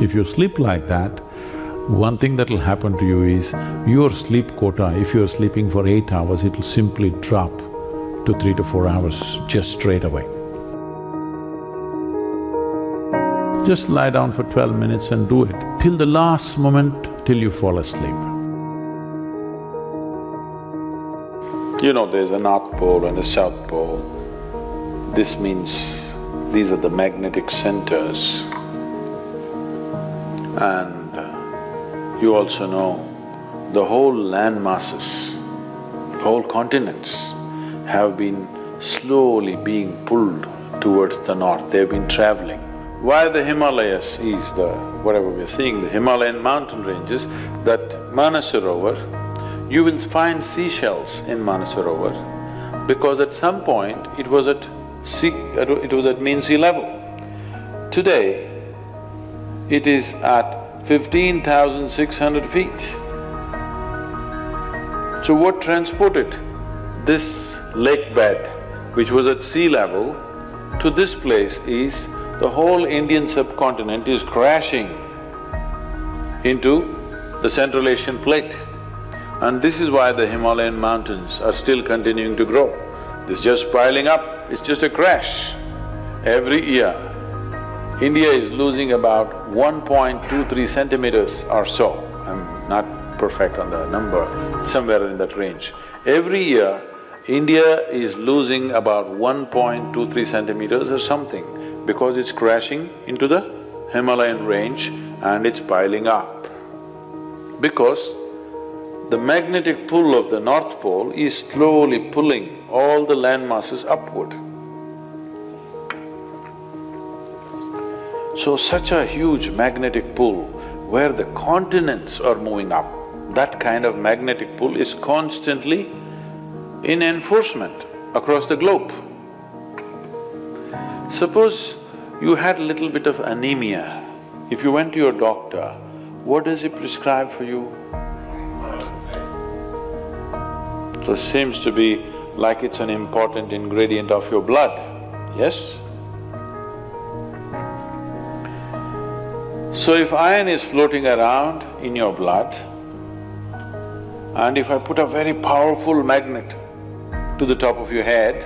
If you sleep like that, one thing that'll happen to you is your sleep quota, if you're sleeping for 8 hours, it'll simply drop to 3 to 4 hours just straight away. Just lie down for 12 minutes and do it, till the last moment, till you fall asleep. You know, there's a North Pole and a South Pole. This means these are the magnetic centers. And you also know the whole land masses, whole continents have been slowly being pulled towards the north, they've been traveling. Why the Himalayas is whatever we're seeing, the Himalayan mountain ranges, that Manasarovar, you will find seashells in Manasarovar because at some point it was at mean sea level. Today, it is at 15,600 feet. So what transported this lake bed, which was at sea level, to this place is the whole Indian subcontinent is crashing into the Central Asian plate. And this is why the Himalayan mountains are still continuing to grow. This is just piling up, it's just a crash. Every year, India is losing about 1.23 centimeters or so. I'm not perfect on the number, somewhere in that range. Every year, India is losing about 1.23 centimeters or something because it's crashing into the Himalayan range and it's piling up. Because the magnetic pull of the North Pole is slowly pulling all the land masses upward. So such a huge magnetic pull where the continents are moving up, that kind of magnetic pull is constantly in enforcement across the globe. Suppose you had a little bit of anemia, if you went to your doctor, what does he prescribe for you? So it seems to be like it's an important ingredient of your blood, yes? So if iron is floating around in your blood, and if I put a very powerful magnet to the top of your head,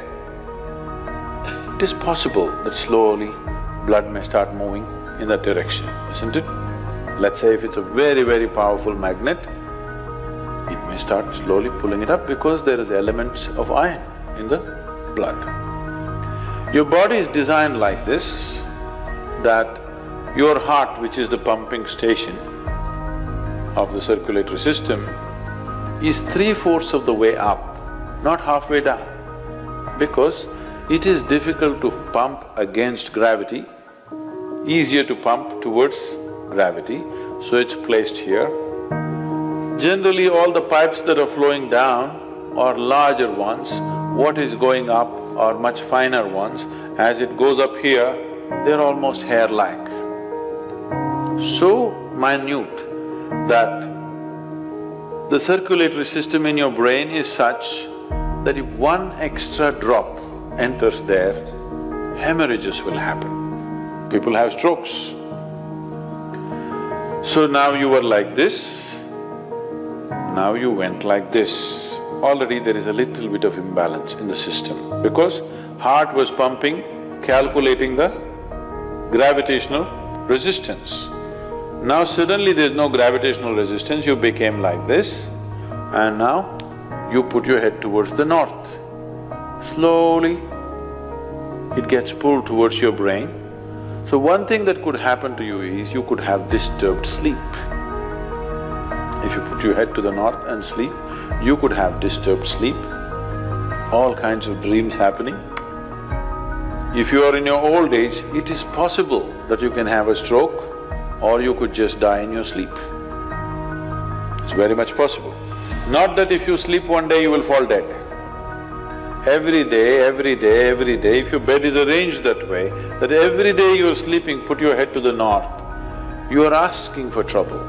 it is possible that slowly blood may start moving in that direction, isn't it? Let's say if it's a very, very powerful magnet, it may start slowly pulling it up because there is elements of iron in the blood. Your body is designed like this, that your heart, which is the pumping station of the circulatory system, is 3/4 of the way up, not halfway down, because it is difficult to pump against gravity, easier to pump towards gravity, so it's placed here. Generally, all the pipes that are flowing down are larger ones, what is going up are much finer ones. As it goes up here, they're almost hair-like. So minute that the circulatory system in your brain is such that if one extra drop enters there, hemorrhages will happen. People have strokes. So now you were like this, now you went like this. Already there is a little bit of imbalance in the system because heart was pumping, calculating the gravitational resistance. Now suddenly there's no gravitational resistance, you became like this, and now you put your head towards the north. Slowly, it gets pulled towards your brain. So one thing that could happen to you is you could have disturbed sleep. If you put your head to the north and sleep, you could have disturbed sleep, all kinds of dreams happening. If you are in your old age, it is possible that you can have a stroke or you could just die in your sleep. It's very much possible. Not that if you sleep one day you will fall dead. Every day, if your bed is arranged that way, that every day you're sleeping, put your head to the north, you are asking for trouble.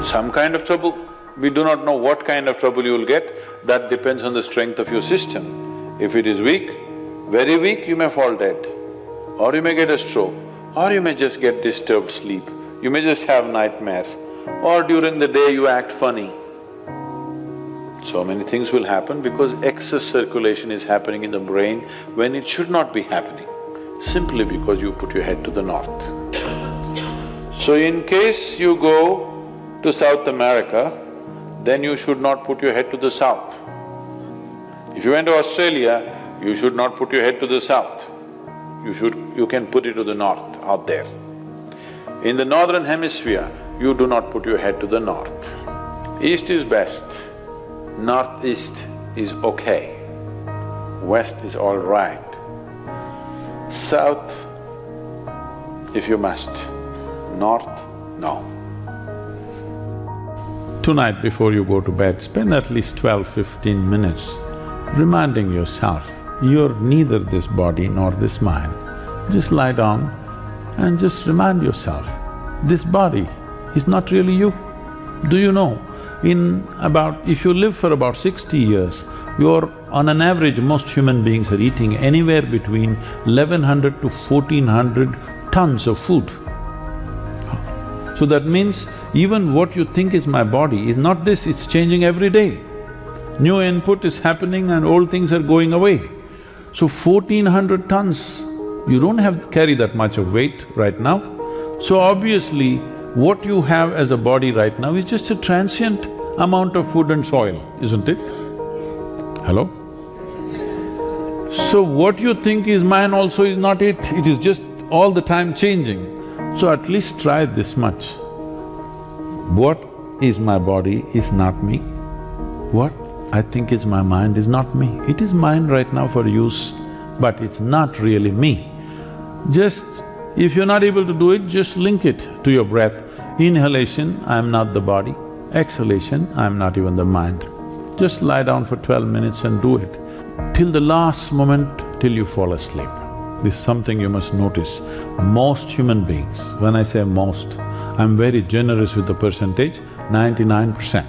Some kind of trouble, we do not know what kind of trouble you will get, that depends on the strength of your system. If it is weak, very weak, you may fall dead, or you may get a stroke, or you may just get disturbed sleep, you may just have nightmares, or during the day you act funny. So many things will happen because excess circulation is happening in the brain when it should not be happening, simply because you put your head to the north. So in case you go to South America, then you should not put your head to the south. If you went to Australia, you should not put your head to the south. You can put it to the north, out there. In the northern hemisphere, you do not put your head to the north. East is best, northeast is okay, west is all right. South, if you must, north, no. Tonight before you go to bed, spend at least 12-15 minutes reminding yourself, you're neither this body nor this mind. Just lie down and just remind yourself, this body is not really you. Do you know, if you live for about 60 years, you're… on an average, most human beings are eating anywhere between 1100 to 1400 tons of food. So that means even what you think is my body is not this, it's changing every day. New input is happening and old things are going away. So 1400 tons, you don't carry that much of weight right now. So obviously, what you have as a body right now is just a transient amount of food and soil, isn't it? Hello? So what you think is mine also is not it, it is just all the time changing. So at least try this much. What is my body is not me. What I think is my mind is not me. It is mine right now for use, but it's not really me. Just… if you're not able to do it, just link it to your breath. Inhalation, I'm not the body. Exhalation, I'm not even the mind. Just lie down for 12 minutes and do it till the last moment, till you fall asleep. This is something you must notice. Most human beings, when I say most, I'm very generous with the percentage, 99%.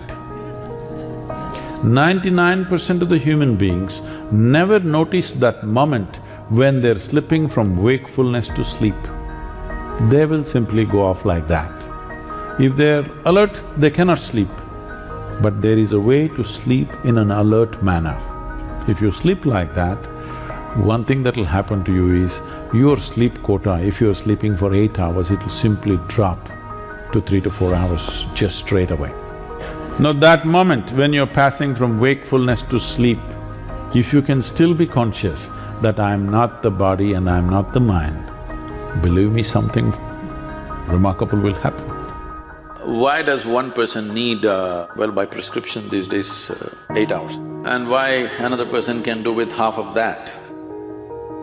99% of the human beings never notice that moment when they're slipping from wakefulness to sleep. They will simply go off like that. If they're alert, they cannot sleep. But there is a way to sleep in an alert manner. If you sleep like that, one thing that'll happen to you is, your sleep quota, if you're sleeping for 8 hours, it'll simply drop to 3 to 4 hours just straight away. Now that moment when you're passing from wakefulness to sleep, if you can still be conscious that I'm not the body and I'm not the mind, believe me, something remarkable will happen. Why does one person need, well, by prescription these days, 8 hours? And why another person can do with half of that?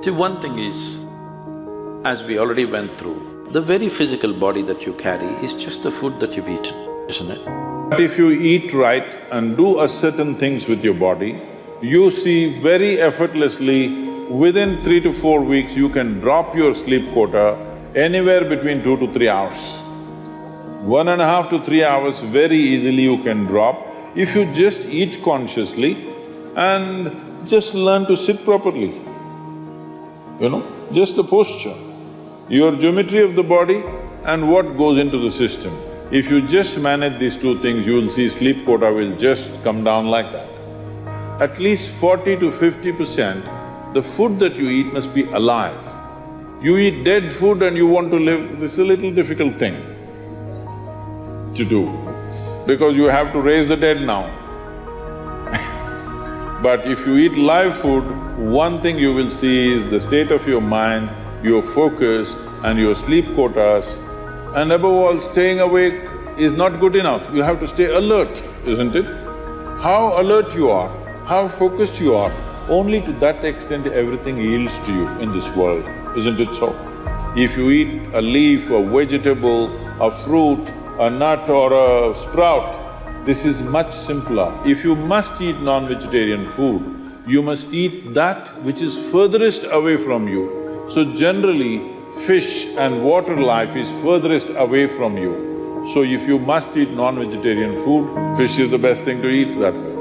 See, one thing is, as we already went through, the very physical body that you carry is just the food that you've eaten, isn't it? But if you eat right and do a certain things with your body, you see very effortlessly, within 3 to 4 weeks, you can drop your sleep quota anywhere between 2 to 3 hours. 1.5 to 3 hours very easily you can drop if you just eat consciously and just learn to sit properly. You know, just the posture, your geometry of the body and what goes into the system. If you just manage these two things, you will see sleep quota will just come down like that. At least 40 to 50%, the food that you eat must be alive. You eat dead food and you want to live, this is a little difficult thing to do, because you have to raise the dead now. But if you eat live food, one thing you will see is the state of your mind, your focus and your sleep quotas, and above all, staying awake is not good enough, you have to stay alert, isn't it? How alert you are, how focused you are, only to that extent everything yields to you in this world, isn't it so? If you eat a leaf, a vegetable, a fruit, a nut or a sprout, this is much simpler. If you must eat non-vegetarian food, you must eat that which is furthest away from you. So generally, fish and water life is furthest away from you. So if you must eat non-vegetarian food, fish is the best thing to eat that way.